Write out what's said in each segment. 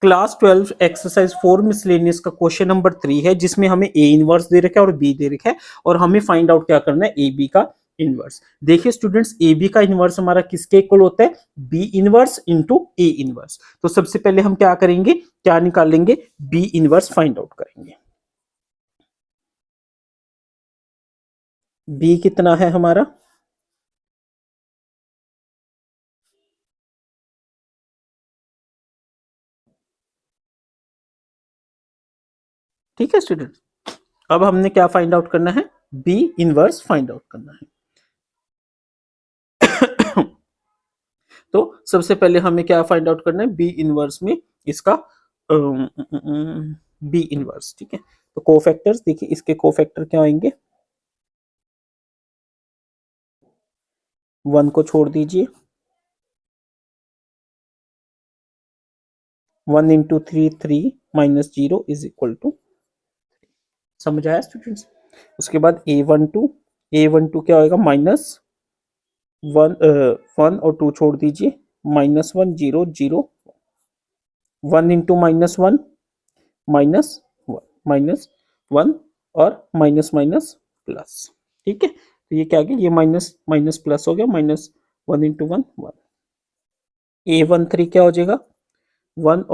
Class 12 exercise 4 miscellaneous का question number 3 है, जिसमें हमें ए इनवर्स दे रखा है और बी दे रखा है, और हमें फाइंड आउट क्या करना है, ए बी का इनवर्स। देखिए स्टूडेंट्स, ए बी का इनवर्स हमारा किसके इक्वल होता है, B inverse into A inverse. तो सबसे पहले हम क्या करेंगे, क्या निकालेंगे, बी इनवर्स फाइंड आउट करेंगे। बी कितना है हमारा, ठीक है स्टूडेंट। अब हमने क्या फाइंड आउट करना है, बी इनवर्स फाइंड आउट करना है। तो सबसे पहले हमें क्या फाइंड आउट करना है, बी इनवर्स में इसका बी इनवर्स, ठीक है। तो कोफैक्टर्स देखिए, इसके कोफैक्टर क्या आएंगे, 1 को छोड़ दीजिए, 1 into 3 3 minus 0 is equal to, समझ आया स्टूडेंट्स। उसके बाद ए वन टू क्या होगा, माइनस 1 और 2 छोड़ दीजिए, -1 0 0, 1 इंटू -1 -1 -1 और माइनस माइनस प्लस, ठीक है। तो ये क्या आ गया, ये माइनस माइनस प्लस हो गया, -1 इंटू 1 1। A13 क्या हो जाएगा, 1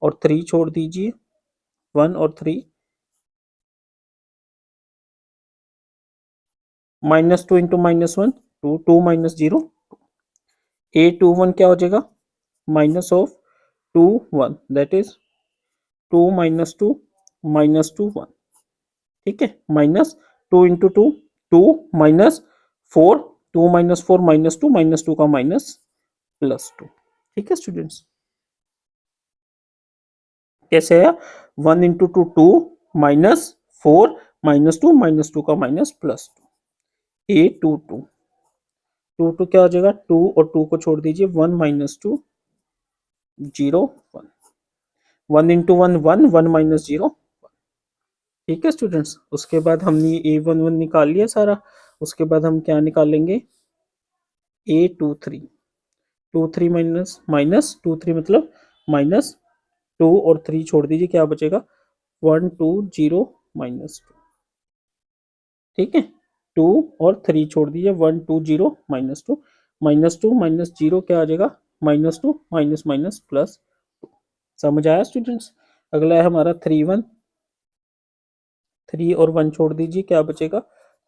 और 3 छोड़ दीजिए, 1 और 3, -2 इंटू -1 2 2 -0। A21 क्या हो जाएगा, माइनस ऑफ 2 1, दैट इज 2 -2 -2 1, ठीक है। -2 इंटू 2 2 -4 2 -4 -2 का माइनस +2, ठीक है स्टूडेंट्स। कैसे आया, 1 इंटू 2 2 -4 -2 का माइनस +2, A22 क्या हो जाएगा, 2 और 2 को छोड़ दीजिए, 1 -2 0 1, 1 इंटू 1 1 1 -0, ठीक है स्टूडेंट्स। उसके बाद हमने A11 निकाल लिया सारा। उसके बाद हम क्या निकालेंगे, A23 23 माइनस माइनस 23 मतलब -2 और 3 छोड़ दीजिए, क्या बचेगा, 1 2 0 -2, ठीक है। 2 और 3 छोड़ दीजिए, 1 2 0 -2 -2 -0 क्या आ जाएगा, -2 माइनस माइनस +2, समझ आया स्टूडेंट्स। अगला है हमारा 3 1, 3 और 1 छोड़ दीजिए, क्या बचेगा,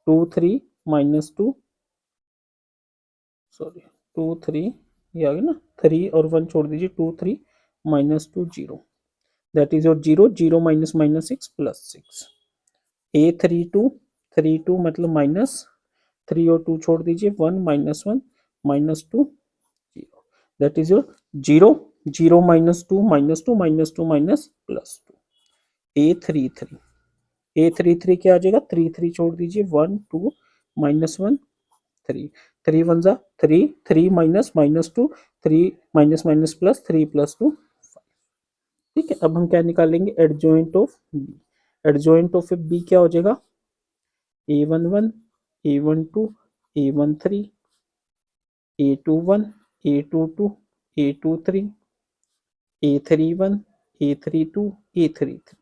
2 3 -2, सॉरी 2 3, ये आ गया ना, 3 और 1 छोड़ दीजिए, 2 3 -2 0, दैट इज योर 0 0 -6 +6। A32 मतलब -3 और 2 छोड़ दीजिए, 1 -1 -2 0, दैट इज योर 0 0 -2 -2 -2 +2। A33 क्या आ जाएगा, 3 3 छोड़ दीजिए, 1 2 -1 3 3 1 जा 3 3 -2 3 -3 +2, ठीक है। अब हम क्या निकालेंगे, adjoint of B. Adjoint of B क्या हो जाएगा, A11 A12 A13 A21 A22 A23 A31 A32 A33,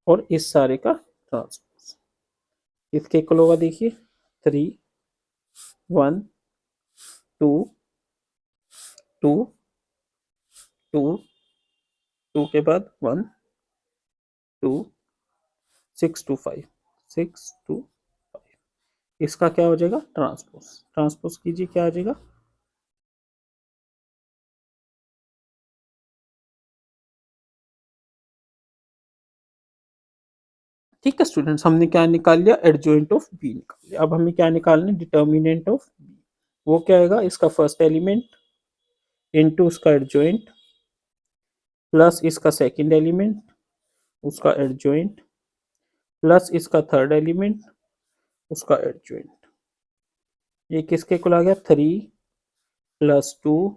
और इस सारे का ट्रांसपोज इसके इक्वल होगा, देखिए 3 1 2 2 2 2 के बाद 1 2 6 2 5 6 2 5, इसका क्या हो जाएगा, ट्रांसपोज। ट्रांसपोज कीजिए, क्या आ जाएगा, ठीक है स्टूडेंट्स। हमने क्या निकाल लिया, एडजॉइंट ऑफ बी निकाल लिया। अब हमें क्या निकालना है, डिटर्मिनेंट ऑफ बी। वो क्या आएगा, इसका फर्स्ट एलिमेंट इनटू उसका एडजॉइंट प्लस इसका सेकंड एलिमेंट उसका एडजॉइंट प्लस इसका थर्ड एलिमेंट उसका एडजॉइंट। ये किसके इक्वल आ गया, 3 + 2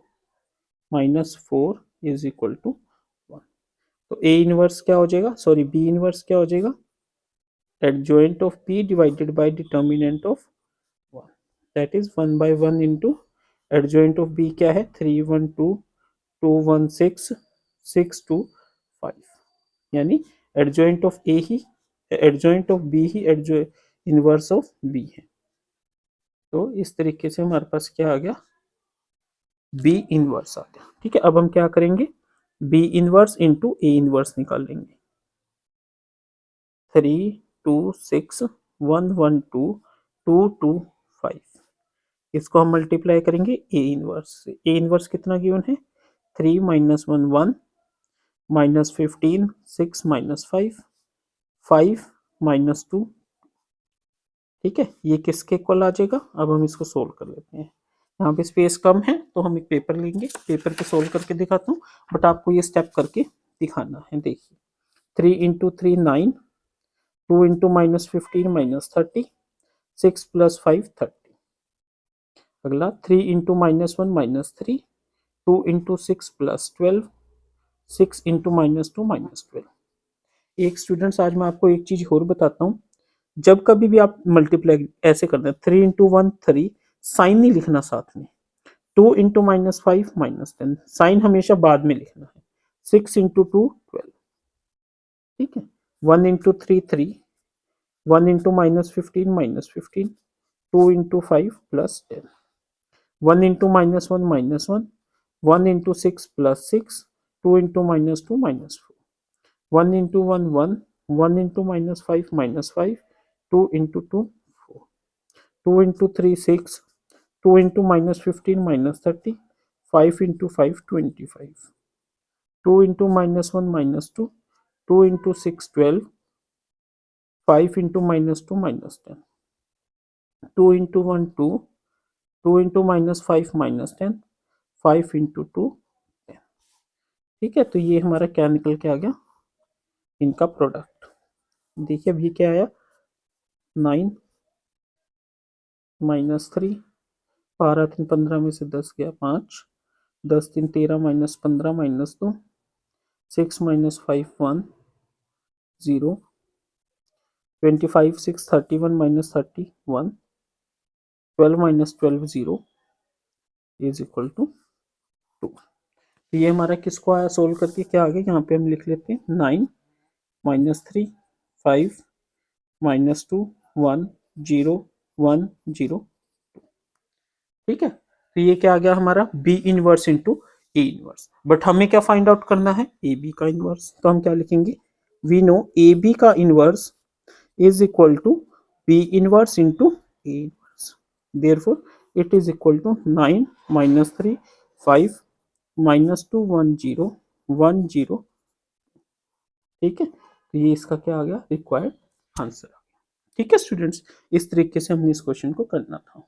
-4 इज इक्वल टू 1। तो ए इनवर्स क्या हो जाएगा, सॉरी बी इनवर्स क्या हो जाएगा, adjoint of B divided by determinant of 1, that is 1/1 into adjoint of B क्या है, 3 1 2 216 625, यानी एडजॉइंट ऑफ ए ही एडजॉइंट ऑफ बी ही इनवर्स ऑफ बी है। तो इस तरीके से हमारे पास क्या आ गया, बी इनवर्स आ गया। ठीक है, अब हम क्या करेंगे, B inverse into A inverse निकाल लेंगे। 3 2 6 1 1 2 2 2 5, इसको हम मल्टीप्लाई करेंगे ए इनवर्स से। ए इनवर्स कितना गिवन है, 3 माइनस 1 1 माइनस 15 6 माइनस 5 5 माइनस 2। ठीक है, ये किसके इक्वल आ जाएगा, अब हम इसको सोल्व कर लेते हैं। यहाँ पे स्पेस कम है तो हम एक पेपर लेंगे, पेपर पे सोल्व करके दिखाता हूँ, बट आपको ये स्टेप करके दिखाना है। देखिए 3 into 3 9, 2 into minus 15 minus 30, 6 plus 5 30। अगला 3 into minus 1 minus 3, 2 into 6 plus 12, 6 into minus 2 minus 12। एक स्टूडेंट्स आज मैं आपको एक चीज और बताता हूँ, जब कभी भी आप मल्टीप्लाई ऐसे करना है, 3 इंटू 1 3, साइन नहीं लिखना साथ में। 2 इंटू माइनस 5 माइनस 10, साइन हमेशा बाद में लिखना है। 6 इंटू 2 12। ठीक है, 1 into 3 3, 1 into minus 15 minus 15, 2 into 5 plus 10, 1 into minus 1 minus 1, 1 into 6 plus 6, 2 into minus 2 minus 4, 1 into 1 1, 1 into minus 5 minus 5, 2 into 2 4, 2 into 3 6, 2 into minus 15 minus 30, 5 into 5 25, 2 into minus 1 minus 2, 2 into 6 12, 5 into minus 2 minus 10, 2 into 1 2, 2 into minus 5 minus 10, 5 into 2 10। ठीक है, तो ये हमारा क्या निकल के आ गया, इनका प्रोडक्ट। देखिए अभी क्या आया, 9 माइनस 3, 12 3 15 में से 10 गया 5, 10 3 13 minus 15 minus 2, 6 minus 5 1 0, 25 6 31 minus 31, 12 minus 12 0 is equal to 2। तो ये हमारा किसको आया, सोल्व करके क्या आ गया, यहाँ पे हम लिख लेते हैं 9 माइनस 3 5 माइनस 2 1 0 1 0। ठीक है, तो ये क्या आ गया हमारा, B inverse into A inverse. But हमें क्या फाइंड आउट करना है, ए बी का इनवर्स। तो हम क्या लिखेंगे, वी नो ए बी का inverse is equal to b inverse into a inverse. Therefore, it is equal to 9 minus 3 5 minus 2 1 0 1 0। ठीक है, तो ये इसका क्या आ गया, रिक्वायर्ड आंसर। ठीक है स्टूडेंट्स, इस तरीके से हमने इस क्वेश्चन को करना था।